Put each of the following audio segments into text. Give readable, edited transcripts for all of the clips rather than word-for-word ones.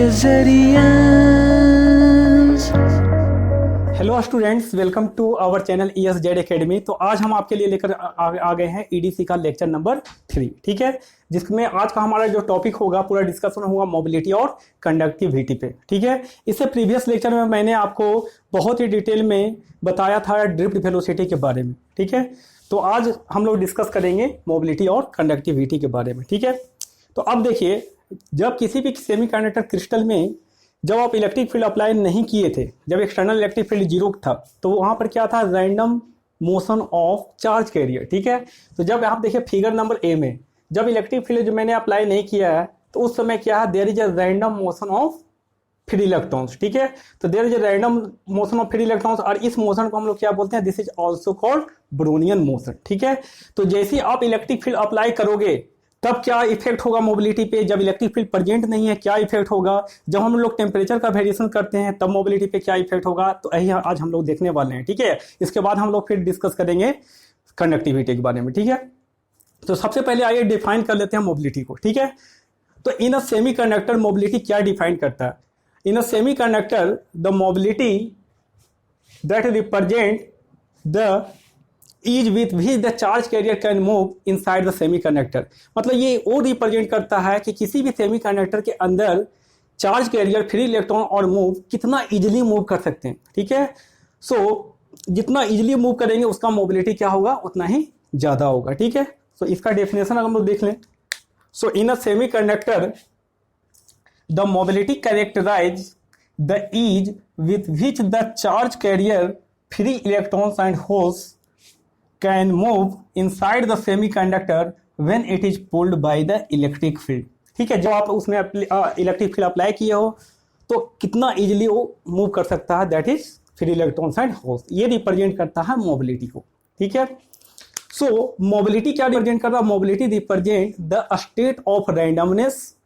नजरिया। Hello students, welcome to our channel ESZ Academy. तो आज हम आपके लिए लेकर आ गए हैं EDC का लेक्चर नंबर 3, ठीक है, जिसमें आज का हमारा जो टॉपिक होगा, पूरा डिस्कशन होगा मोबिलिटी और कंडक्टिविटी पे, ठीक है। इससे प्रीवियस लेक्चर में मैंने आपको बहुत ही डिटेल में बताया था ड्रिफ्ट वेलोसिटी के बारे में, ठीक है। तो आज हम लोग डिस्कस करेंगे मोबिलिटी और कंडक्टिविटी के बारे में, ठीक है। तो अब देखिए, जब किसी भी सेमीकंडक्टर क्रिस्टल में जब आप इलेक्ट्रिक फील्ड अप्लाई नहीं किए थे, जब एक्सटर्नल इलेक्ट्रिक फील्ड जीरो था, तो वहां पर क्या था, random motion of charge carrier, ठीक है। तो जब आप देखिए फिगर नंबर ए में, जब इलेक्ट्रिक फील्ड जो मैंने अप्लाई नहीं किया है, तो उस समय क्या है, there is a random motion of free electrons, ठीक है। तो there is a random motion of free electrons, और इस मोशन को हम लोग क्या बोलते हैं, this is also called Brownian motion, ठीक है। तो जैसे आप इलेक्ट्रिक फील्ड अप्लाई करोगे तब क्या इफेक्ट होगा मोबिलिटी पे, जब इलेक्ट्रिक फील्ड प्रेजेंट नहीं है क्या इफेक्ट होगा, जब हम लोग टेम्परेचर का वेरिएशन करते हैं तब मोबिलिटी पे क्या इफेक्ट होगा, तो यही आज हम लोग देखने वाले हैं, ठीक है। इसके बाद हम लोग फिर डिस्कस करेंगे कंडक्टिविटी के बारे में, ठीक है। तो सबसे पहले आइए डिफाइन कर लेते हैं मोबिलिटी को, ठीक है। तो in a semiconductor mobility क्या डिफाइन करता है? In a semiconductor the mobility that represent the ease with which the charge carrier can move inside the semiconductor. मतलब ये वो रिप्रेजेंट करता है कि किसी भी सेमीकंडक्टर के अंदर चार्ज कैरियर, फ्री इलेक्ट्रॉन और मूव कितना इजीली मूव कर सकते हैं, ठीक है। सो जितना इजीली मूव करेंगे उसका मोबिलिटी क्या होगा, उतना ही ज़्यादा होगा, ठीक है। सो इसका डेफिनेशन अगर हम लोग देख लें, so in a semiconductor the mobility characterize the ease with which the charge carrier, free electrons and holes can move inside the semiconductor when it is pulled by the electric field, ठीक है। जब आप उसमें electric field apply किए हो तो कितना easily वो मूव कर सकता है, that is free electrons and holes. ये रिप्रेजेंट करता है मोबिलिटी को, ठीक है। सो मोबिलिटी क्या रिप्रेजेंट करता है? Mobility represent the state of randomness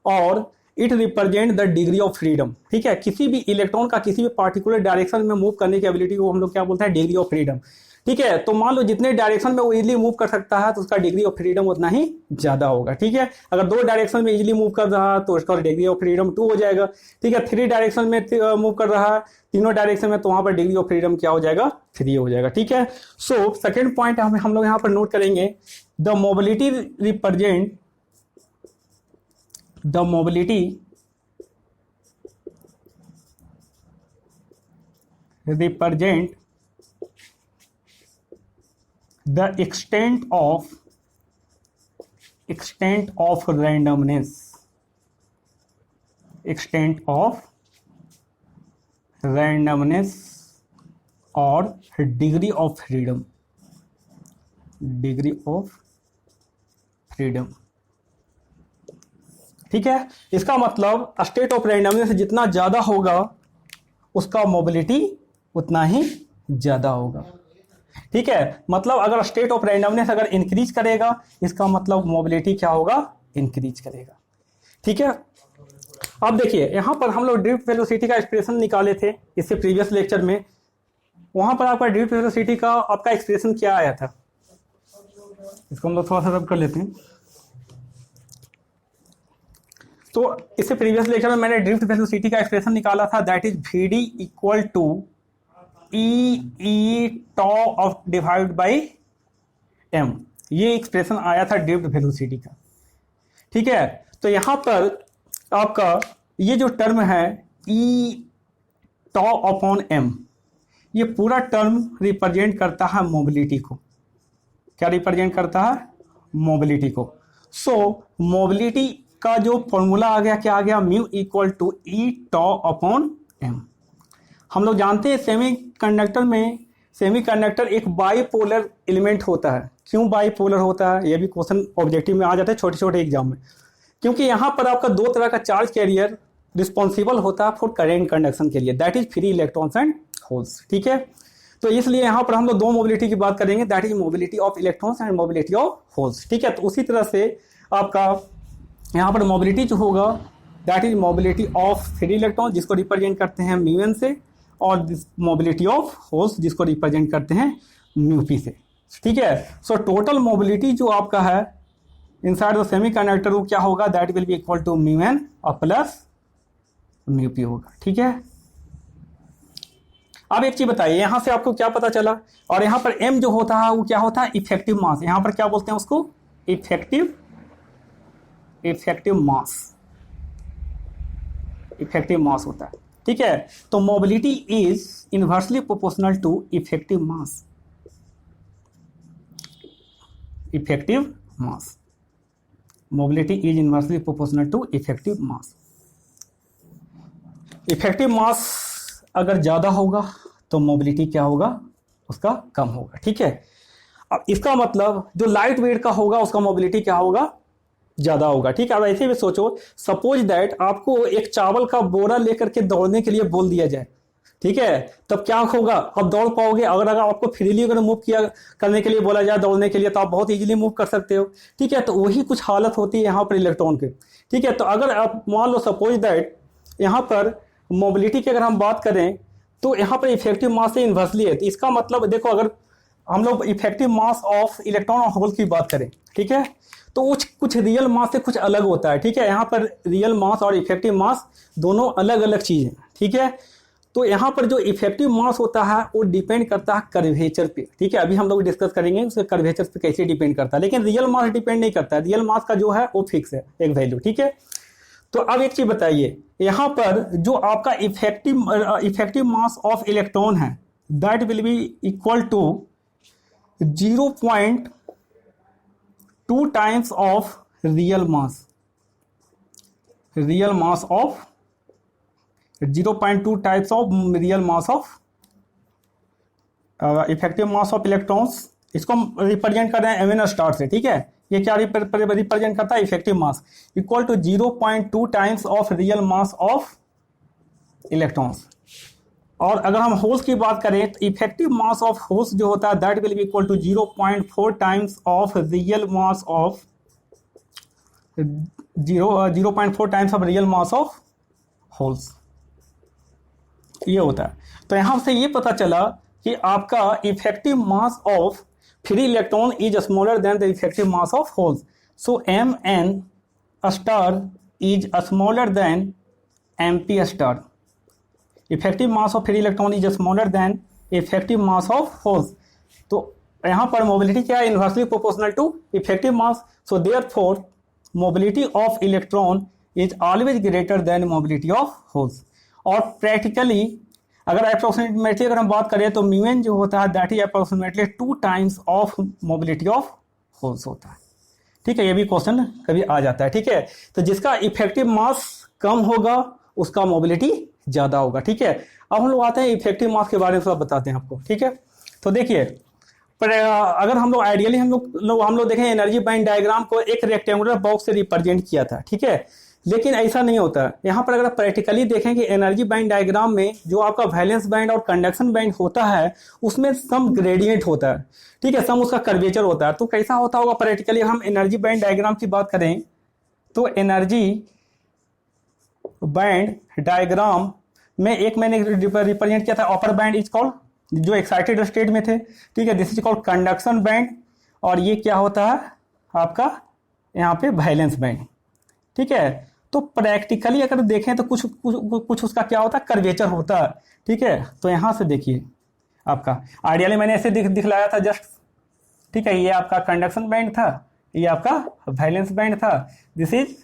और it represent the degree of freedom, ठीक है। किसी भी इलेक्ट्रॉन का किसी भी पार्टिकुलर डायरेक्शन में मूव करने की एबिलिटी को हम लोग क्या बोलते हैं, डिग्री ऑफ फ्रीडम, ठीक है। तो मान लो जितने डायरेक्शन में वो इजीली मूव कर सकता है तो उसका डिग्री ऑफ फ्रीडम उतना ही ज्यादा होगा, ठीक है। अगर 2 डायरेक्शन में इजीली मूव कर रहा है तो उसका डिग्री ऑफ फ्रीडम 2 हो जाएगा, ठीक है। 3 डायरेक्शन में मूव कर रहा है, तीनों डायरेक्शन में, तो वहां पर डिग्री ऑफ फ्रीडम क्या हो जाएगा, 3 हो जाएगा, ठीक है। सो सेकेंड पॉइंट हम लोग यहाँ पर नोट करेंगे, the mobility represent the extent of randomness, और degree of freedom, ठीक है। इसका मतलब स्टेट ऑफ रैंडमनेस जितना ज्यादा होगा उसका मोबिलिटी उतना ही ज्यादा होगा, ठीक है। मतलब अगर स्टेट ऑफ रैंडमनेस अगर इंक्रीज करेगा, इसका मतलब मोबिलिटी क्या होगा, इंक्रीज करेगा, ठीक है। अब देखिए यहाँ पर हम लोग ड्रिफ्ट वेलोसिटी का एक्सप्रेशन निकाले थे इससे प्रीवियस लेक्चर में। वहां पर आपका ड्रिफ्ट वेलोसिटी का आपका एक्सप्रेशन क्या आया था, इसको हम लोग थोड़ा सा रब कर लेते हैं। तो इससे प्रीवियस लेक्चर में मैंने ड्रिफ्ट वेलोसिटी का एक्सप्रेशन निकाला था, that is VD equal to E tau of divide by m। ये एक्सप्रेशन आया था ड्रिफ्ट वेलोसिटी का, ठीक है। तो यहां पर आपका ये जो टर्म है E टॉ अपॉन m, ये पूरा टर्म रिप्रेजेंट करता है मोबिलिटी को। क्या रिप्रेजेंट करता है? मोबिलिटी को। सो मोबिलिटी का जो फॉर्मूला आ गया, क्या आ गया, mu equal to E tau upon m। हम लोग जानते हैं सेमीकंडक्टर एक बाईपोलर एलिमेंट होता है। क्यों बाईपोलर होता है, ये भी क्वेश्चन ऑब्जेक्टिव में आ जाता है छोटे छोटे एग्जाम में। क्योंकि यहाँ पर आपका 2 तरह का चार्ज कैरियर रिस्पॉन्सिबल होता है फॉर करेंट कंडक्शन के लिए, that is free electrons and holes, ठीक है। तो इसलिए यहाँ पर हम लोग 2 मोबिलिटी की बात करेंगे, that is mobility of electrons and mobility of holes, ठीक है। तो उसी तरह से आपका यहाँ पर मोबिलिटी जो होगा, that is mobility of free electron जिसको रिप्रेजेंट करते हैं म्यू से, और मोबिलिटी ऑफ होल्स जिसको रिप्रेजेंट करते हैं म्यू पी से, ठीक है। सो टोटल मोबिलिटी जो आपका है इनसाइड द सेमीकंडक्टर वो क्या होगा, that will be equal to mu n और प्लस म्यू पी होगा। ठीक है, अब एक चीज बताइए, यहां से आपको क्या पता चला, और यहां पर एम जो होता है वो क्या होता है, इफेक्टिव मास। यहां पर क्या बोलते हैं उसको, इफेक्टिव मास, इफेक्टिव मास होता है। ठीक है, तो mobility is inversely proportional to effective mass, effective mass, mobility is inversely proportional to effective mass. Effective mass अगर ज़्यादा होगा तो मोबिलिटी क्या होगा, उसका कम होगा। ठीक है, अब इसका मतलब जो लाइट वेट का होगा उसका मोबिलिटी क्या होगा, ज़्यादा होगा। ठीक है, अब ऐसे भी सोचो, सपोज दैट आपको एक चावल का बोरा लेकर के दौड़ने के लिए बोल दिया जाए, ठीक है, तब क्या होगा, आप दौड़ पाओगे। अगर आपको फ्रीली अगर मूव किया करने के लिए बोला जाए दौड़ने के लिए, तो आप बहुत इजीली मूव कर सकते हो। ठीक है, तो वही कुछ हालत होती है यहाँ पर इलेक्ट्रॉन के। ठीक है, तो अगर आप मान लो सपोज दैट यहाँ पर मोबिलिटी की अगर हम बात करें तो यहाँ पर इफेक्टिव मास से इन्वर्सली है, तो इसका मतलब देखो, अगर हम लोग इफेक्टिव मास ऑफ इलेक्ट्रॉन और होल की बात करें, ठीक है, तो कुछ रियल मास से कुछ अलग होता है। ठीक है, यहाँ पर रियल मास और इफेक्टिव मास दोनों अलग अलग चीज़ हैं। ठीक है, तो यहाँ पर जो इफेक्टिव मास होता है वो डिपेंड करता है कर्वेचर पे। ठीक है, अभी हम लोग डिस्कस करेंगे उसके कर्वेचर पे कैसे डिपेंड करता है, लेकिन रियल मास डिपेंड नहीं करता है। रियल मास का जो है वो फिक्स है, एक वैल्यू। ठीक है, तो अब एक चीज बताइए, यहाँ पर जो आपका इफेक्टिव मास ऑफ इलेक्ट्रॉन है that will be equal to 0.2 times of real mass of 0.2 types of real mass of effective mass of electrons. इसको हम रिप्रेजेंट कर रहे हैं एम स्टार से। ठीक है, ये क्या रिप्रेजेंट करता है, effective mass equal to 0.2 times of real mass of electrons. और अगर हम होल्स की बात करें तो इफेक्टिव मास ऑफ होल्स जो होता है that will be equal to 0.4 times of real mass of 0.4 times of real mass of holes, ये होता है। तो यहां से ये पता चला कि आपका effective mass of free electron is smaller than the effective mass of holes, so M N star is smaller than M P star. Effective mass of free electron is smaller than effective mass of holes. तो यहाँ पर mobility क्या है, inversely proportional to effective mass, so therefore mobility of electron is always greater than mobility of holes. और practically अगर approximately अगर हम बात करें तो म्यूएन जो होता है that is approximately 2 times of mobility of holes होता है। ठीक है, ये भी क्वेश्चन कभी आ जाता है। ठीक है, तो जिसका इफेक्टिव मास कम होगा उसका मोबिलिटी ज़्यादा होगा। ठीक है, अब हम लोग आते हैं इफेक्टिव मास के बारे में थोड़ा बताते हैं आपको। ठीक है, तो देखिए, पर अगर हम लोग आइडियली हम लोग देखें एनर्जी बैंड डायग्राम को एक रेक्टेंगुलर बॉक्स से रिप्रेजेंट किया था। ठीक है, लेकिन ऐसा नहीं होता। यहाँ पर अगर प्रैक्टिकली देखें कि एनर्जी बैंड डायग्राम में जो आपका वैलेंस बैंड और कंडक्शन बैंड होता है उसमें सम ग्रेडियंट होता है। ठीक है, सम उसका कर्वेचर होता है। तो कैसा होता होगा प्रैक्टिकली, हम एनर्जी बैंड डायग्राम की बात करें तो एनर्जी बैंड डायग्राम में एक मैंने रिप्रेजेंट किया था, अपर बैंड इज कॉल्ड, जो एक्साइटेड स्टेट में थे। ठीक है, this is called conduction band, और ये क्या होता है आपका यहाँ पे वैलेंस बैंड। ठीक है, तो प्रैक्टिकली अगर देखें तो कुछ उसका क्या होता है, कर्वेचर होता है। ठीक है, तो यहाँ से देखिए आपका आइडियली मैंने ऐसे दिखलाया था जस्ट। ठीक है, ये आपका कंडक्शन बैंड था, ये आपका वैलेंस बैंड था। This is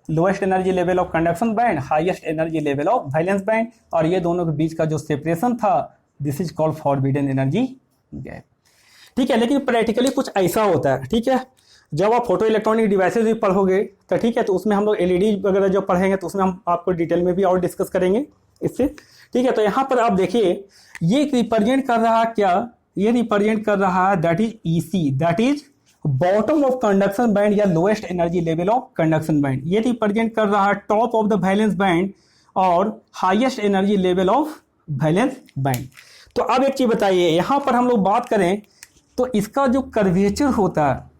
lowest energy level of conduction band, highest energy level of valence band, और ये दोनों के बीच का जो सेपरेशन था this is called forbidden energy gap. ठीक है, लेकिन प्रैक्टिकली कुछ ऐसा होता है। ठीक है, जब आप फोटो इलेक्ट्रॉनिक डिवाइसेज भी पढ़ोगे तो ठीक है, तो उसमें हम लोग एलईडी वगैरह जो पढ़ेंगे तो उसमें हम आपको डिटेल में भी और डिस्कस करेंगे इससे। ठीक है, तो यहाँ पर आप देखिए ये रिप्रेजेंट कर रहा है क्या, ये रिप्रेजेंट कर रहा है that is EC, that is bottom of conduction band या lowest energy level of conduction band. ये रिप्रेजेंट कर रहा है top of the valence band और highest energy level of valence band. तो अब एक चीज बताइए, यहाँ पर हम लोग बात करें तो इसका जो कर्वेचर होता है,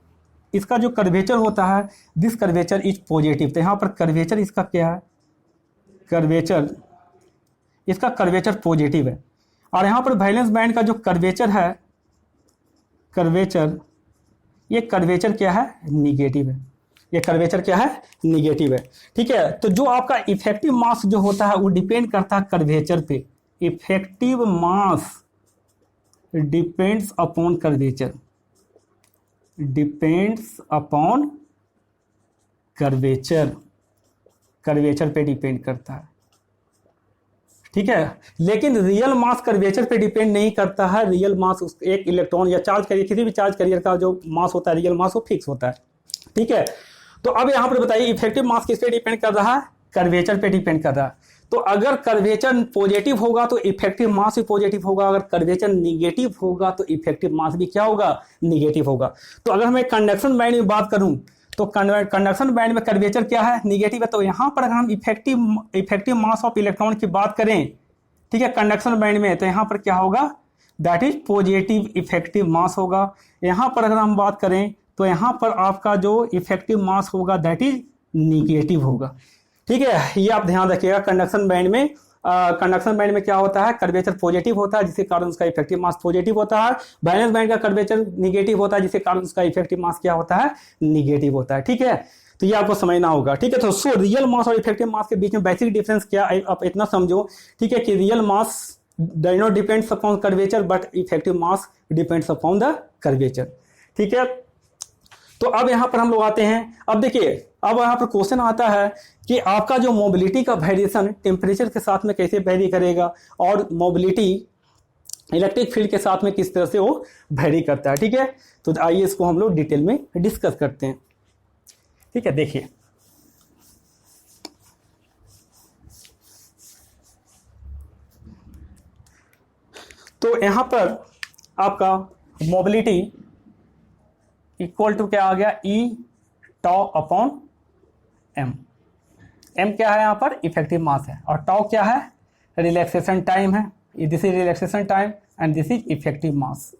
इसका जो कर्वेचर होता है दिस कर्वेचर इज पॉजिटिव। तो यहाँ पर कर्वेचर इसका क्या है, कर्वेचर इसका कर्वेचर पॉजिटिव है। और यहाँ पर वैलेंस बैंड का जो कर्वेचर है, कर्वेचर ये कर्वेचर क्या है, निगेटिव है। ये कर्वेचर क्या है, निगेटिव है। ठीक है, तो जो आपका इफेक्टिव मास जो होता है वो डिपेंड करता है कर्वेचर पे। Effective mass depends upon curvature, depends upon curvature, curvature पे डिपेंड करता है। ठीक है, लेकिन रियल मास कर्वेचर पे डिपेंड नहीं करता है। रियल मास एक इलेक्ट्रॉन या चार्ज कैरियर, किसी भी चार्ज कैरियर का जो मास होता है, रियल मास, वो फिक्स होता है। ठीक है, तो अब यहाँ पर बताइए इफेक्टिव मास किस पे डिपेंड कर रहा है, कर्वेचर पे डिपेंड कर रहा है। तो अगर कर्वेचर पॉजिटिव होगा तो इफेक्टिव मास भी पॉजिटिव होगा, अगर कर्वेचर निगेटिव होगा तो इफेक्टिव मास भी क्या होगा, निगेटिव होगा। तो अगर मैं कंडक्शन बैंड में बात करूं तो कंडक्शन बैंड में कर्वेचर क्या है, निगेटिव है। तो यहाँ पर अगर हम इफेक्टिव मास ऑफ इलेक्ट्रॉन की बात करें, ठीक है, कंडक्शन बैंड में, तो यहाँ पर क्या होगा, दैट इज पॉजिटिव इफेक्टिव मास होगा। यहाँ पर अगर हम बात करें तो यहाँ पर आपका जो इफेक्टिव मास होगा दैट इज निगेटिव होगा। ठीक है, ये आप ध्यान रखिएगा। कंडक्शन बैंड में क्या होता है, कर्वेचर पॉजिटिव होता है जिसके कारण उसका इफेक्टिव मास पॉजिटिव होता है। वैलेंस बैंड का कर्वेचर निगेटिव होता है जिसके कारण उसका इफेक्टिव मास क्या होता है, निगेटिव होता है। ठीक है, तो ये आपको समझना होगा। ठीक है, तो सो रियल मास और इफेक्टिव मास के बीच में बेसिक डिफरेंस क्या है, आप इतना समझो। ठीक है, कि real mass does not depends upon curvature but effective mass depends upon the curvature. ठीक है, तो अब यहाँ पर हम लोग आते हैं। अब देखिए, अब यहाँ पर क्वेश्चन आता है कि आपका जो मोबिलिटी का वेरिएशन टेम्परेचर के साथ में कैसे वेरी करेगा, और मोबिलिटी इलेक्ट्रिक फील्ड के साथ में किस तरह से वो वेरी करता है। ठीक है, तो आइए इसको हम लोग डिटेल में डिस्कस करते हैं। ठीक है, देखिए, तो यहां पर आपका मोबिलिटी इक्वल टू क्या आ गया, ई टाउ अपॉन एम। एम क्या है, यहां पर इफेक्टिव मास है, और टाउ क्या है, रिलैक्सेशन टाइम है। This is relaxation time and this is effective mass.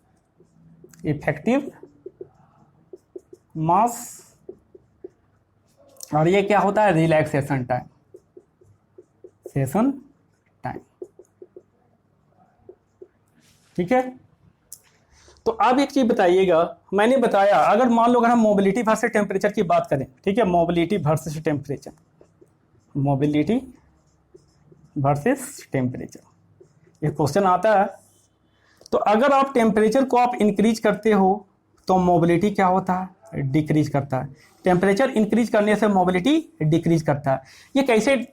Effective mass, और ये क्या होता है, रिलैक्सेशन टाइम, सेशन टाइम। ठीक है, तो आप एक चीज बताइएगा, मैंने बताया अगर मान लो अगर हम मोबिलिटी वर्सेस टेम्परेचर की बात करें, ठीक है, mobility versus temperature, mobility versus temperature, ये क्वेश्चन आता है। तो अगर आप टेम्परेचर को आप इंक्रीज करते हो तो मोबिलिटी क्या होता है, डिक्रीज करता है। टेम्परेचर इंक्रीज करने से मोबिलिटी डिक्रीज करता है। ये कैसे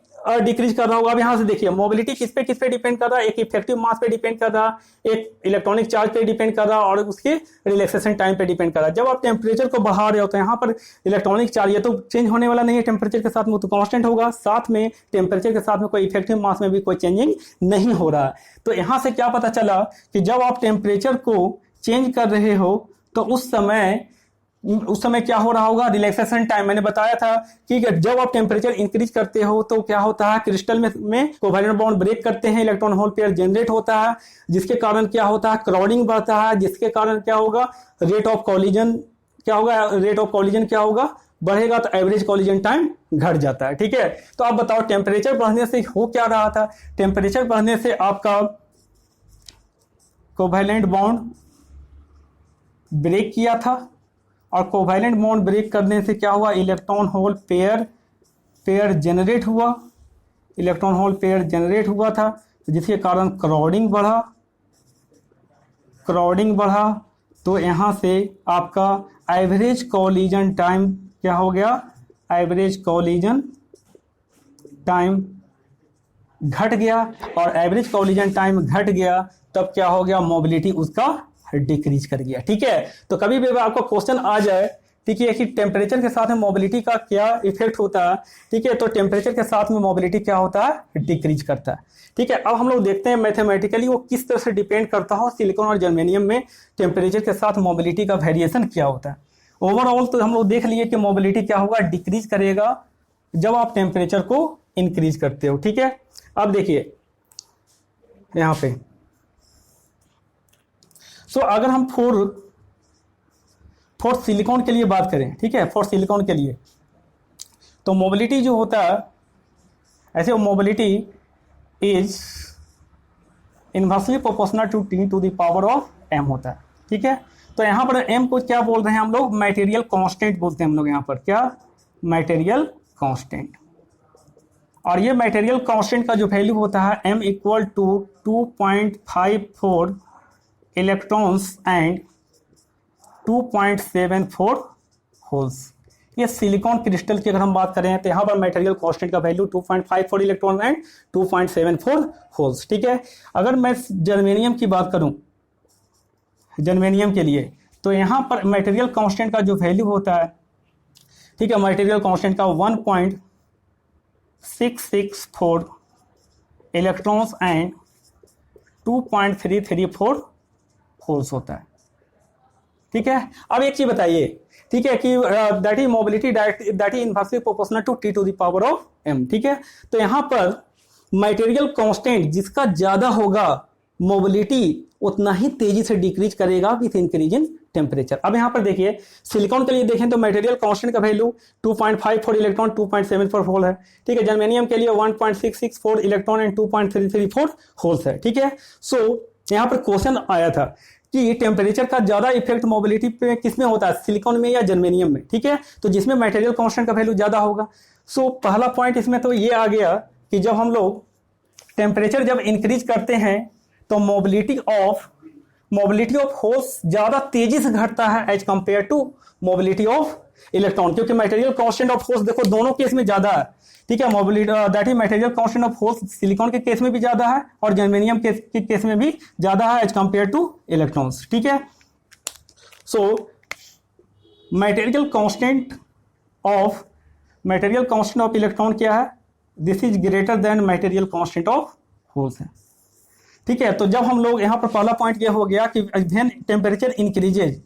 डिक्रीज कर रहा होगा, अब यहाँ से देखिए, मोबिलिटी किस पे डिपेंड कर रहा है, एक इफेक्टिव मास पे डिपेंड कर रहा है, एक इलेक्ट्रॉनिक चार्ज पे डिपेंड कर रहा है, और उसके रिलैक्सेशन टाइम पे डिपेंड कर रहा है। जब आप टेम्परेचर को बढ़ा रहे हो तो यहाँ पर इलेक्ट्रॉनिक चार्ज ये तो चेंज होने वाला नहीं है टेम्परेचर के साथ में, तो कांस्टेंट होगा। साथ में टेम्परेचर के साथ में कोई इफेक्टिव मास में भी कोई चेंजिंग नहीं हो रहा है। तो यहाँ से क्या पता चला कि जब आप टेम्परेचर को चेंज कर रहे हो तो उस समय क्या हो रहा होगा, रिलैक्सेशन टाइम। मैंने बताया था कि जब आप टेम्परेचर इंक्रीज करते हो तो क्या होता है, क्रिस्टल में कोवैलेंट बॉन्ड ब्रेक करते हैं, इलेक्ट्रॉन होल पेयर जनरेट होता है, जिसके कारण क्या होता है, क्राउडिंग बढ़ता है, जिसके कारण क्या होगा, रेट ऑफ कॉलिजन क्या होगा, बढ़ेगा, तो एवरेज कॉलिजन टाइम घट जाता है। ठीक है, तो आप बताओ टेम्परेचर बढ़ने से हो क्या रहा था, टेम्परेचर बढ़ने से आपका कोवैलेंट बॉन्ड ब्रेक किया था, और कोवैलेंट बॉन्ड ब्रेक करने से क्या हुआ, इलेक्ट्रॉन होल पेयर जनरेट हुआ, इलेक्ट्रॉन होल पेयर जनरेट हुआ था, जिसके कारण क्राउडिंग बढ़ा। तो यहाँ से आपका एवरेज कॉलिजन टाइम क्या हो गया, एवरेज कॉलिजन टाइम घट गया, और एवरेज कॉलिजन टाइम घट गया तब क्या हो गया, मोबिलिटी उसका डिक्रीज कर गया। ठीक है, तो कभी भी आपको क्वेश्चन आ जाए, ठीक है, कि टेम्परेचर के साथ में मोबिलिटी का क्या इफेक्ट होता है, ठीक है, तो टेम्परेचर के साथ में मोबिलिटी क्या होता है, डिक्रीज करता है। ठीक है, अब हम लोग देखते हैं मैथमेटिकली वो किस तरह से डिपेंड करता हो, सिलिकॉन और जर्मेनियम में टेम्परेचर के साथ मोबिलिटी का वेरिएशन क्या होता है। ओवरऑल तो हम लोग देख लिए कि मोबिलिटी क्या होगा, डिक्रीज करेगा जब आप टेम्परेचर को इंक्रीज करते हो। ठीक है, अब देखिए यहाँ पे, सो अगर हम फॉर सिलिकॉन के लिए बात करें, ठीक है, फॉर सिलिकॉन के लिए तो मोबिलिटी जो होता है, ऐसे mobility is inversely proportional to T to the power of M होता है। ठीक है, तो यहाँ पर एम को क्या बोल रहे हैं हम लोग, मटेरियल कांस्टेंट बोलते हैं हम लोग यहाँ पर, क्या मटेरियल कांस्टेंट। और ये मटेरियल कांस्टेंट का जो वैल्यू होता है m equal to 2.54 electrons and 2.74 holes. ये सिलिकॉन क्रिस्टल की अगर हम बात करें तो यहाँ पर मटेरियल कांस्टेंट का वैल्यू 2.54 इलेक्ट्रॉन एंड 2.74 होल्स। ठीक है, अगर मैं जर्मेनियम की बात करूं, जर्मेनियम के लिए, तो यहाँ पर मटेरियल कांस्टेंट का जो वैल्यू होता है, ठीक है, मटेरियल कांस्टेंट का 1.664 इलेक्ट्रॉन्स एंड 2.334 होल्स होता है। ठीक है, अब एक चीज बताइए, ठीक है, कि that is mobility that is inversely proportional to T to the power of m। ठीक है, तो यहां पर मटेरियल कांस्टेंट जिसका ज्यादा होगा, मोबिलिटी उतना ही तेजी से डिक्रीज करेगा विथ इंक्रीज इन टेम्परेचर। अब यहां पर देखिए सिलिकॉन के लिए देखें तो मटेरियल कांस्टेंट का वैल्यू 2.54 इलेक्ट्रॉन 2.74 होल है। ठीक है, जर्मेनियम के लिए 1.664 इलेक्ट्रॉन एंड 2.334 होल्स है। ठीक है, सो यहां पर क्वेश्चन आया था कि टेम्परेचर का ज्यादा इफेक्ट मोबिलिटी पे किसमें होता है, सिलिकॉन में या जर्मेनियम में। ठीक है, तो जिसमें मटेरियल कांस्टेंट का वैल्यू ज्यादा होगा। सो पहला पॉइंट इसमें तो ये आ गया कि जब हम लोग टेम्परेचर जब इंक्रीज करते हैं तो मोबिलिटी ऑफ होल्स ज्यादा तेजी से घटता है as compared to mobility of electron, क्योंकि मटेरियल कांस्टेंट ऑफ होल्स देखो दोनों केस में ज्यादा है। ठीक है, mobility that is material constant of holes silicon के केस में भी ज्यादा है और जर्मेनियम के केस में भी ज्यादा है एज कंपेयर टू इलेक्ट्रॉन्स। ठीक है, so material constant of electron क्या है, this is greater then material constant of holes है। ठीक है, तो जब हम लोग यहाँ पर पहला पॉइंट यह हो गया कि when temperature increases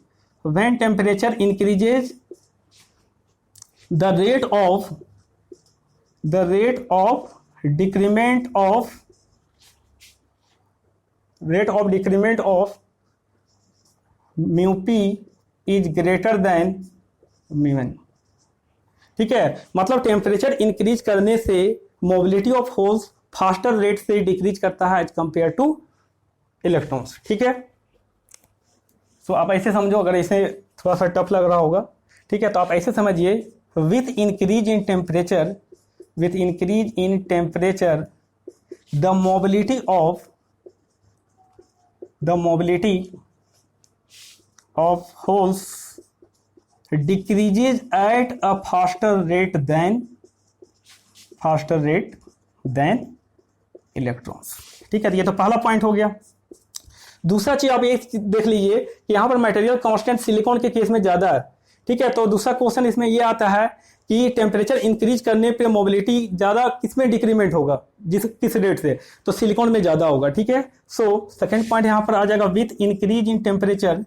the rate of decrement of mu P is greater than mu N. ठीक है, मतलब टेम्परेचर इंक्रीज करने से mobility of holes faster rate से डिक्रीज करता है एज कंपेयर टू इलेक्ट्रॉन्स। ठीक है, सो आप ऐसे समझो, अगर ऐसे थोड़ा सा टफ लग रहा होगा, ठीक है, तो आप ऐसे समझिए, with increase in temperature the mobility of holes decreases at a faster rate than electrons. ठीक है, तो ये तो पहला पॉइंट हो गया। दूसरा चीज आप ये देख लीजिए कि यहां पर मटेरियल कांस्टेंट सिलिकॉन के केस में ज्यादा है। ठीक है, तो दूसरा क्वेश्चन इसमें ये आता है कि टेम्परेचर इंक्रीज करने पे मोबिलिटी ज्यादा किसमें डिक्रीमेंट होगा, किस रेट से, तो सिलिकॉन में ज्यादा होगा। ठीक है, सो सेकंड पॉइंट यहां पर आ जाएगा, with increase in temperature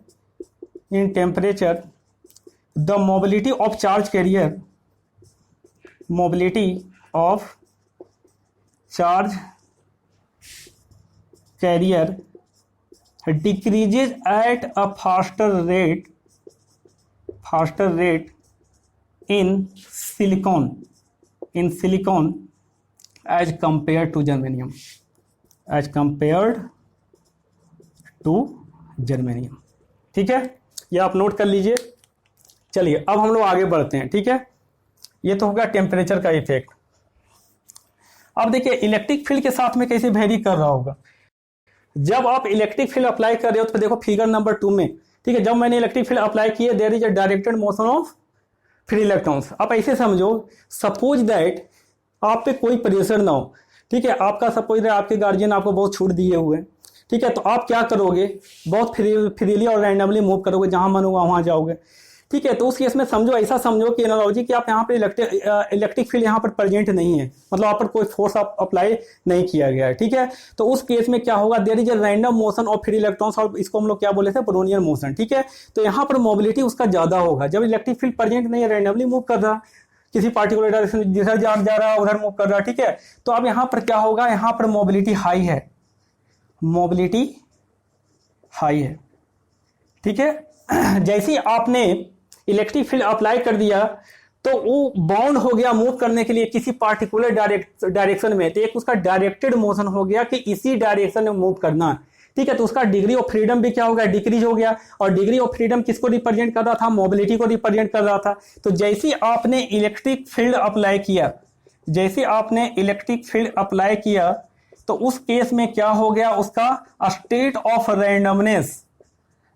the mobility of charge carrier decreases at a faster rate in silicon as compared to germanium ठीक है, ये आप नोट कर लीजिए। चलिए अब हम लोग आगे बढ़ते हैं। ठीक है, ये तो होगा टेम्परेचर का इफेक्ट। अब देखिए इलेक्ट्रिक फील्ड के साथ में कैसे वेरी कर रहा होगा। जब आप इलेक्ट्रिक फील्ड अप्लाई कर रहे हो तो देखो फिगर नंबर 2 में, ठीक है, जब मैंने इलेक्ट्रिक फील्ड अप्लाई किया, there is a directed motion of free electrons. आप ऐसे समझो, सपोज दैट आप पे कोई प्रेशर ना हो, ठीक है, आपका सपोज दैट आपके गार्जियन आपको बहुत छूट दिए हुए हैं, ठीक है, तो आप क्या करोगे, बहुत फ्रीली और रैंडमली मूव करोगे, जहां मन होगा वहां जाओगे। ठीक है, तो उस केस में समझो, ऐसा समझो कि एनालॉजी कि आप यहाँ पर इलेक्ट्रिक फील्ड यहाँ पर प्रेजेंट नहीं है, मतलब आप पर कोई फोर्स अप्लाई नहीं किया गया है। ठीक है, तो उस केस में क्या होगा, there is a random motion of free electrons, और इसको हम लोग क्या बोले थे, ब्रोनियर मोशन। ठीक है, तो यहाँ पर मोबिलिटी उसका ज्यादा होगा। जब इलेक्ट्रिक फील्ड प्रेजेंट नहीं है, रैंडमली मूव कर रहा, किसी पार्टिकुलर डायरेक्शन जिधर जा रहा उधर मूव कर रहा। ठीक है, तो अब यहाँ पर क्या होगा, यहाँ पर मोबिलिटी हाई है, ठीक है। जैसे आपने इलेक्ट्रिक फील्ड अप्लाई कर दिया तो वो बाउंड हो गया मूव करने के लिए किसी पार्टिकुलर डायरेक्शन में, तो एक उसका डायरेक्टेड मोशन हो गया कि इसी डायरेक्शन में मूव करना है। ठीक है, तो उसका डिग्री ऑफ फ्रीडम भी क्या हो गया, डिक्रीज हो गया। और डिग्री ऑफ फ्रीडम किसको रिप्रेजेंट कर रहा था, मोबिलिटी को रिप्रेजेंट कर रहा था। तो जैसे आपने इलेक्ट्रिक फील्ड अप्लाई किया, जैसे आपने इलेक्ट्रिक फील्ड अप्लाई किया, तो उस केस में क्या हो गया, उसका state of randomness,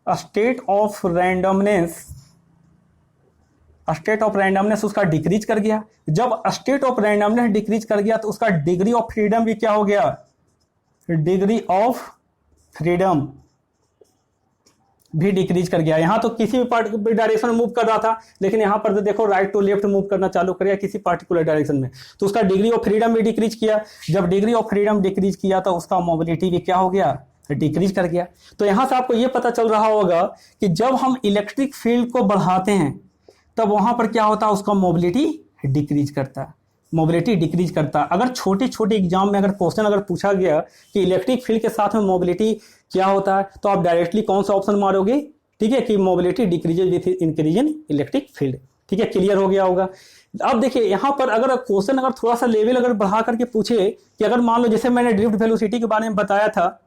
state of randomness, state of randomness उसका डिक्रीज कर गया। जब स्टेट ऑफ रैंडमनेस डिक्रीज कर गया तो उसका डिग्री ऑफ फ्रीडम भी क्या हो गया, डिग्री ऑफ फ्रीडम भी डिक्रीज कर गया। यहां तो किसी भी डायरेक्शन में मूव कर रहा था, लेकिन यहां पर तो देखो राइट टू लेफ्ट मूव करना चालू कर गया किसी पार्टिकुलर डायरेक्शन में, तो उसका डिग्री ऑफ फ्रीडम भी डिक्रीज किया। जब डिग्री ऑफ फ्रीडम डिक्रीज किया तो उसका मोबिलिटी भी क्या हो गया, डिक्रीज कर गया। तो यहां से आपको यह पता चल रहा होगा कि जब हम इलेक्ट्रिक फील्ड को बढ़ाते हैं तब वहां पर क्या होता है, उसका मोबिलिटी डिक्रीज करता है, मोबिलिटी डिक्रीज करता है। अगर छोटी छोटी एग्जाम में अगर क्वेश्चन अगर पूछा गया कि इलेक्ट्रिक फील्ड के साथ में मोबिलिटी क्या होता है, तो आप डायरेक्टली कौन सा ऑप्शन मारोगे, ठीक है, कि mobility decreases with increase in electric field. ठीक है, क्लियर हो गया होगा। अब देखिए यहां पर अगर क्वेश्चन अगर थोड़ा सा लेवल अगर बढ़ा करके पूछे कि अगर मान लो जैसे मैंने ड्रिफ्ट वेलोसिटी के बारे में बताया था,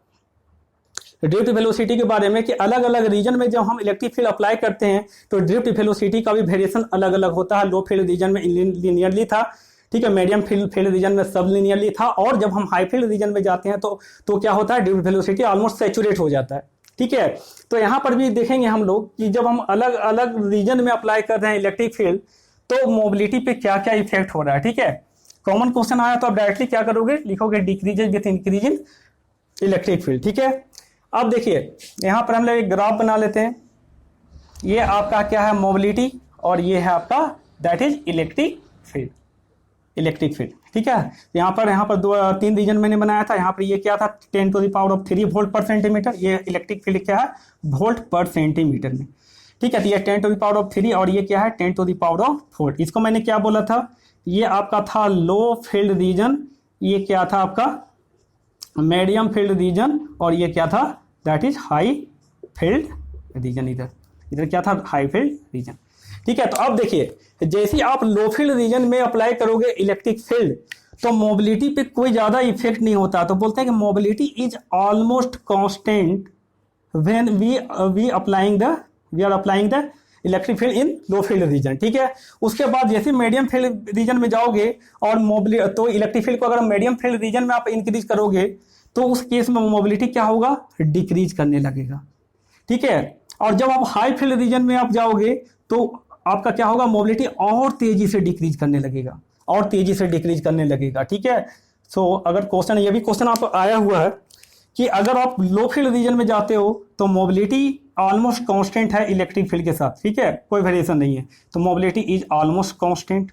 ड्रिफ्ट वेलोसिटी के बारे में कि अलग अलग रीजन में जब हम इलेक्ट्रिक फील्ड अप्लाई करते हैं तो ड्रिफ्ट वेलोसिटी का भी वेरिएशन अलग अलग होता है। लो फील्ड रीजन में लीनियरली था, ठीक है, मीडियम फील्ड रीजन में सब लीनियरली था, और जब हम हाई फील्ड रीजन में जाते हैं तो क्या होता है, ड्रिफ्ट वेलोसिटी ऑलमोस्ट सैचुरेट हो जाता है। ठीक है, तो यहाँ पर भी देखेंगे हम लोग कि जब हम अलग अलग रीजन में अप्लाई कर रहे हैं इलेक्ट्रिक फील्ड तो मोबिलिटी पे क्या क्या इफेक्ट हो रहा है। ठीक है, कॉमन क्वेश्चन आया तो आप डायरेक्टली क्या करोगे, लिखोगे decreases with increase in electric field. ठीक है, अब देखिए यहाँ पर हम लोग एक ग्राफ बना लेते हैं। ये आपका क्या है, मोबिलिटी, और ये है आपका that is electric field, electric field. ठीक है, यहाँ पर तीन रीजन मैंने बनाया था। यहाँ पर ये क्या था, 10⁻³ वोल्ट पर सेंटीमीटर, ये इलेक्ट्रिक फील्ड क्या है, वोल्ट पर सेंटीमीटर में। ठीक है, तो ये 10⁻³ और ये क्या है 10⁻⁴। इसको मैंने क्या बोला था, ये आपका था लो फील्ड रीजन, ये क्या था आपका मीडियम फील्ड रीजन, और ये क्या था that is high field region. इधर क्या था, हाई फील्ड रीजन। ठीक है, तो अब देखिए जैसे आप लो फील्ड रीजन में अप्लाई करोगे इलेक्ट्रिक फील्ड तो मोबिलिटी पे कोई ज्यादा इफेक्ट नहीं होता। तो बोलते हैं कि mobility is almost constant when we are applying the electric field in low field region. ठीक है, उसके बाद जैसे मीडियम फील्ड रीजन में जाओगे और मोबिलिटी तो इलेक्ट्रिक फील्ड को अगर मीडियम फील्ड रीजन में आप इंक्रीज करोगे तो उस केस में मोबिलिटी क्या होगा, डिक्रीज करने लगेगा। ठीक है, और जब आप हाई फील्ड रीजन में आप जाओगे तो आपका क्या होगा, मोबिलिटी और तेजी से डिक्रीज करने लगेगा, और तेजी से डिक्रीज करने लगेगा। ठीक है, सो अगर क्वेश्चन, ये भी क्वेश्चन आप आया हुआ है कि अगर आप लो फील्ड रीजन में जाते हो तो मोबिलिटी ऑलमोस्ट कांस्टेंट है इलेक्ट्रिक फील्ड के साथ। ठीक है, कोई वेरिएशन नहीं है, तो मोबिलिटी इज ऑलमोस्ट कांस्टेंट।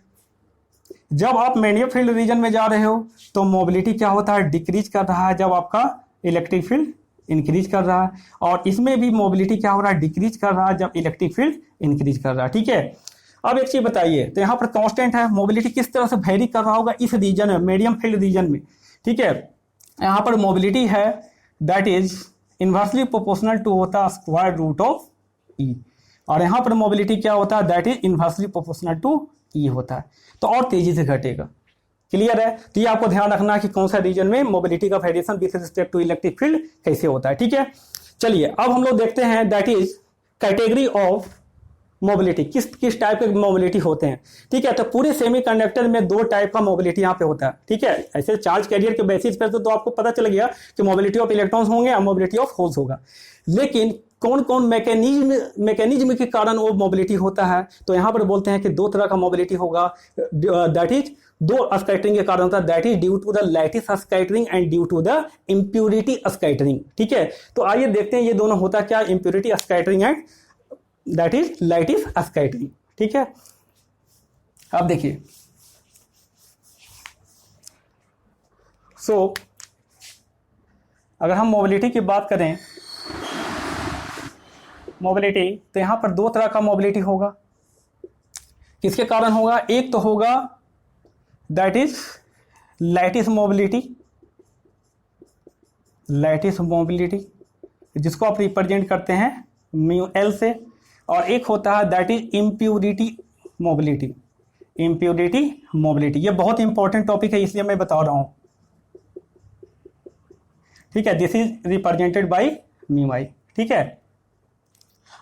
जब आप मीडियम फील्ड रीजन में जा रहे हो तो मोबिलिटी क्या होता है, डिक्रीज कर रहा है, जब आपका इलेक्ट्रिक फील्ड इंक्रीज कर रहा है। और इसमें भी मोबिलिटी क्या हो रहा है, डिक्रीज कर रहा है जब इलेक्ट्रिक फील्ड इंक्रीज कर रहा है। ठीक है, अब एक चीज बताइए, तो यहाँ पर कांस्टेंट है, मोबिलिटी किस तरह से वेरी कर रहा होगा इस रीजन में, मीडियम फील्ड रीजन में। ठीक है, यहाँ पर मोबिलिटी है that is inversely proportional to होता है स्क्वायर रूट ऑफ ई, और यहाँ पर मोबिलिटी क्या होता है, that is inversely proportional to E होता है, तो और तेजी से घटेगा। क्लियर है, तो ये आपको ध्यान रखना कि कौन सा रीजन में मोबिलिटी का variation with respect to electric field कैसे होता है। ठीक है, चलिए अब हम लोग देखते हैं that is category of mobility, किस किस टाइप के मोबिलिटी होते हैं। ठीक है, तो पूरे सेमीकंडक्टर में दो टाइप का मोबिलिटी यहाँ पे होता है। ठीक है, ऐसे चार्ज कैरियर के बेसिस पर तो आपको पता चल गया कि मोबिलिटी ऑफ इलेक्ट्रॉन्स होंगे और मोबिलिटी ऑफ होल्स होगा, लेकिन कौन कौन मैकेनिज्म के कारण वो मोबिलिटी होता है, तो यहाँ पर बोलते हैं कि दो तरह का मोबिलिटी होगा, दैट इज दो स्कैटरिंग के कारण होता है, that is due to the lattice scattering and due to the impurity scattering. ठीक है, तो आइए देखते हैं ये दोनों होता क्या, impurity scattering and that is lattice scattering. ठीक है, अब देखिए सो अगर हम मोबिलिटी की बात करें, मोबिलिटी तो यहां पर दो तरह का मोबिलिटी होगा। किसके कारण होगा, एक तो होगा that is lattice mobility, lattice mobility जिसको आप रिप्रेजेंट करते हैं म्यू एल से, और एक होता है that is impurity mobility, impurity mobility. ये बहुत इंपॉर्टेंट टॉपिक है इसलिए मैं बता रहा हूं। ठीक है, this is represented by mu I. ठीक है,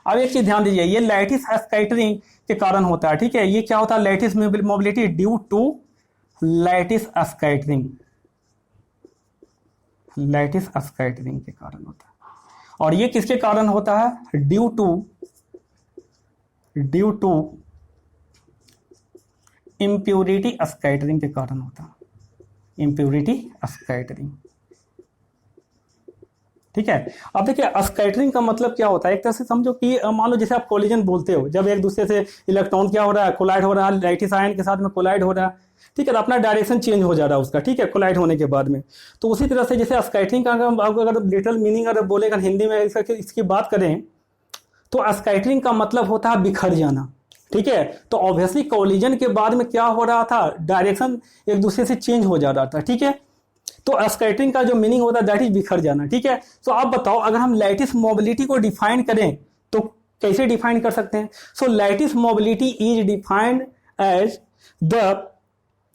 अब एक चीज ध्यान दीजिए, ये लैटिस स्कैटरिंग के कारण होता है। ठीक है, ये क्या होता है, lattice mobility due to lattice scattering, lattice scattering के कारण होता है। और ये किसके कारण होता है, ड्यू टू इम्प्योरिटी स्कैटरिंग के कारण होता है, इम्प्योरिटी स्कैटरिंग। ठीक है, अब देखिए स्कैटरिंग का मतलब क्या होता है, एक तरह से समझो कि मान लो जैसे आप कोलिजन बोलते हो, जब एक दूसरे से इलेक्ट्रॉन क्या हो रहा है, कोलाइड हो रहा है, लैटिस आयन के साथ में कोलाइड हो रहा है। ठीक है, तो अपना डायरेक्शन चेंज हो जा रहा है उसका। ठीक है, कोलाइड होने के बाद में। तो उसी तरह से जैसे स्कैटरिंग का अगर लिटरल मीनिंग अगर बोलेगा हिंदी में इसकी बात करें तो स्कैटरिंग का मतलब होता है बिखर जाना। ठीक है, तो ऑब्वियसली कोलिजन के बाद में क्या हो रहा था, डायरेक्शन एक दूसरे से चेंज हो जा रहा था। ठीक है, तो स्कैटरिंग का जो मीनिंग होता है दैट इज बिखर जाना। ठीक है, तो आप बताओ अगर हम लैटिस मोबिलिटी को डिफाइन करें तो कैसे डिफाइन कर सकते हैं। So lattice mobility is defined as the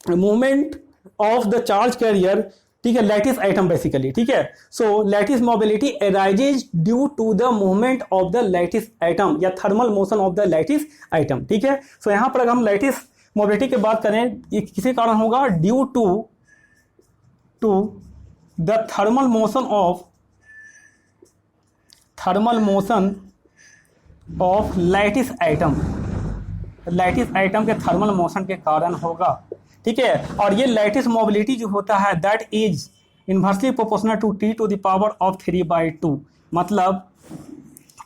movement of the charge carrier. ठीक है, लैटिस आइटम बेसिकली। ठीक है, so lattice mobility arises due to the movement of the lattice item या thermal motion of the lattice item. ठीक है, सो यहां पर अगर हम लैटिस मोबिलिटी की बात करें, ये किसी कारण होगा, due to the thermal motion of lattice item, lattice item के थर्मल मोशन के कारण होगा। ठीक है, और ये लैटिस मोबिलिटी जो होता है that is inversely proportional to T to the power of 3/2। मतलब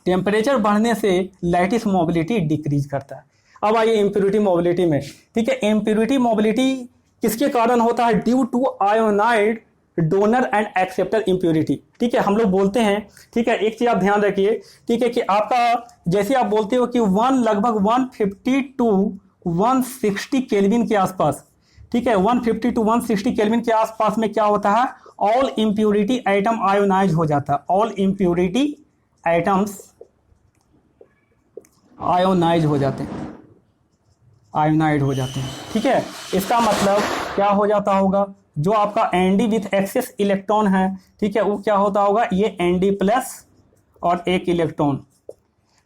टेम्परेचर बढ़ने से लैटिस मोबिलिटी डिक्रीज करता है। अब आइए इम्प्योरिटी मोबिलिटी में। ठीक है, इम्प्योरिटी मोबिलिटी किसके कारण होता है, due to ionized donor and acceptor impurity. ठीक है, हम लोग बोलते हैं, ठीक है, एक चीज आप ध्यान रखिए, ठीक है, कि आपका जैसे आप बोलते हो कि लगभग 150 टू 160 केल्विन के आसपास। ठीक है, 150 टू 160 केल्विन के आसपास में क्या होता है, ऑल इम्प्योरिटी आइटम आयोनाइज हो जाता है। ऑल इम्प्योरिटी आइटम्स आयोनाइज हो जाते हैं, आयोनाइड हो जाते हैं। ठीक है, इसका मतलब क्या हो जाता होगा, जो आपका एनडी विथ एक्सेस इलेक्ट्रॉन है, ठीक है, वो क्या होता होगा, ये एनडी प्लस और एक इलेक्ट्रॉन।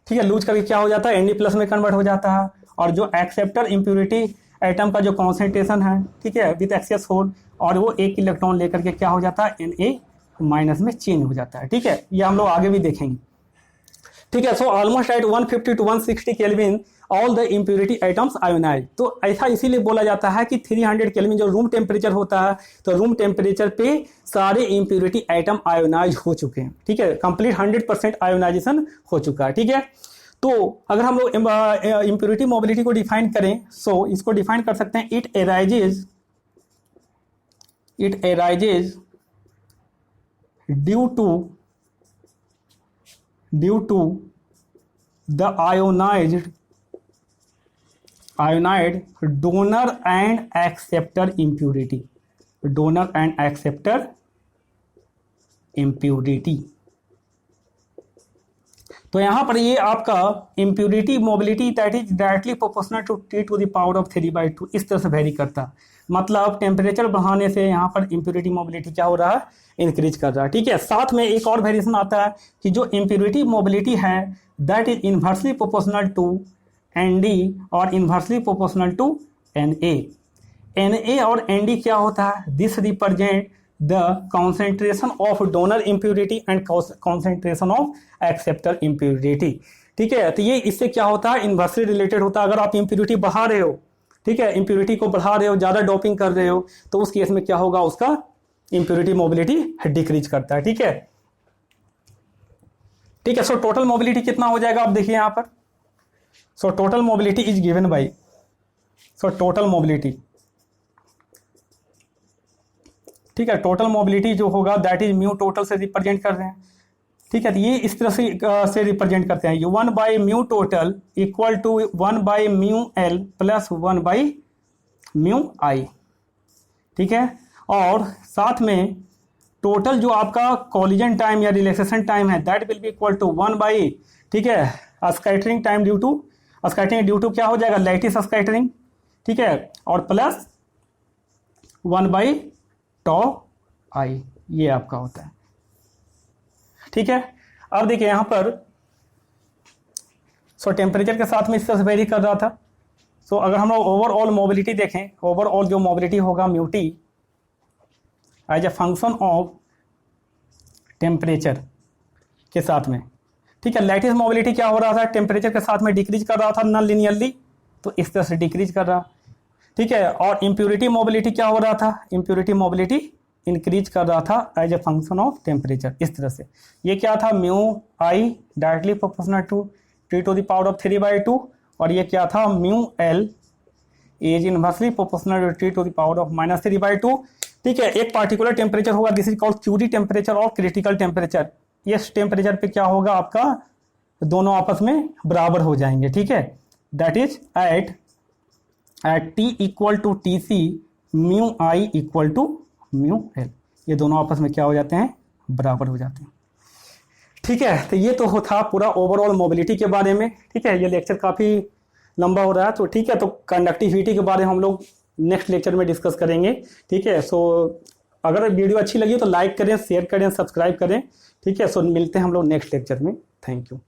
ठीक है, लूज का भी क्या हो जाता है, एनडी प्लस में कन्वर्ट हो जाता है। और जो एक्सेप्टर इम्प्योरिटी एटम का जो कॉन्सेंट्रेशन है, ठीक है, विथ एक्सेस होल, और वो एक इलेक्ट्रॉन लेकर के क्या हो जाता है, Na- में चेंज हो जाता है। ठीक है, ये हम लोग आगे भी देखेंगे। ठीक है, so almost at 150 to 160 kelvin all the impurity items ionize. तो ऐसा इसीलिए बोला जाता है कि 300 केल्विन जो रूम टेम्परेचर होता है, तो रूम टेम्परेचर पे सारे इम्प्योरिटी आइटम आयोनाइज हो चुके हैं। ठीक है, कंप्लीट 100% आयोनाइजेशन हो चुका है। ठीक है, तो अगर हम लोग इम्प्योरिटी मोबिलिटी को डिफाइन करें, सो इसको डिफाइन कर सकते हैं, it arises due to the ionized donor and acceptor impurity, donor and acceptor impurity। तो यहां पर ये आपका impurity mobility that is directly proportional to T to the power of 3/2 इस तरह से वेरी करता है। मतलब टेम्परेचर बढ़ाने से यहाँ पर इम्प्योरिटी मोबिलिटी क्या हो रहा है, इंक्रीज कर रहा है। ठीक है, साथ में एक और वेरिएशन आता है कि जो इम्प्योरिटी मोबिलिटी है that is inversely proportional to ND और inversely proportional to NA. NA और एनडी क्या होता है, this represent the concentration of donor impurity and concentration of acceptor impurity. ठीक है, तो ये इससे क्या होता है, इन्वर्सली रिलेटेड होता है। अगर आप इम्प्योरिटी बढ़ा रहे हो, ठीक है, इम्प्योरिटी को बढ़ा रहे हो, ज़्यादा डोपिंग कर रहे हो, तो उस केस में क्या होगा, उसका इम्प्योरिटी मोबिलिटी डिक्रीज करता है। ठीक है, ठीक है, सो टोटल मोबिलिटी कितना हो जाएगा, आप देखिए यहाँ पर। So total mobility is given by, so total mobility, ठीक है, टोटल मोबिलिटी जो होगा दैट इज म्यू टोटल से रिप्रेजेंट कर रहे हैं। ठीक है, तो ये इस तरह से रिप्रेजेंट करते हैं, ये 1/म्यू total equal to 1/μL plus 1/μI। ठीक है, और साथ में टोटल जो आपका कोलिजन टाइम या रिलैक्सेशन टाइम है that will be equal to 1/, ठीक है, स्कैटरिंग टाइम ड्यू टू क्या हो जाएगा, लैटिस स्कैटरिंग। ठीक है, और प्लस 1/τI, ये आपका होता है। ठीक है। अब देखिए यहाँ पर टेम्परेचर के साथ में इस तरह से वेरी कर रहा था। अगर हम लोग ओवरऑल मोबिलिटी देखें, ओवरऑल जो मोबिलिटी होगा mu T as a function of temperature के साथ में, ठीक है। लैटिस मोबिलिटी क्या हो रहा था, टेम्परेचर के साथ में डिक्रीज कर रहा था नॉन लिनियरली, तो इस तरह से डिक्रीज कर रहा, ठीक है। और इम्प्योरिटी मोबिलिटी क्या हो रहा था, इम्प्योरिटी मोबिलिटी इंक्रीज कर रहा था as a function of temperature, इस तरह से। ये क्या था, mu I directly proportional to T to the power of 3/2, और ये क्या था, mu L is inversely proportional T to the power of -3/2, ठीक है। एक पार्टिकुलर टेम्परेचर होगा, this is called Curie temperature और क्रिटिकल टेम्परेचर। इस टेम्परेचर पे क्या होगा, आपका दोनों आपस में बराबर हो जाएंगे, ठीक है। That is at T equal to T C mu I equal to mu L, ये दोनों आपस में क्या हो जाते हैं, बराबर हो जाते हैं, ठीक है। तो ये तो था पूरा ओवरऑल मोबिलिटी के बारे में, ठीक है। ये लेक्चर काफ़ी लंबा हो रहा है, तो ठीक है। तो कंडक्टिविटी के बारे में हम लोग नेक्स्ट लेक्चर में डिस्कस करेंगे, ठीक है। अगर वीडियो अच्छी लगी तो लाइक करें, शेयर करें, सब्सक्राइब करें, ठीक है। मिलते हैं हम लोग नेक्स्ट लेक्चर में। Thank you.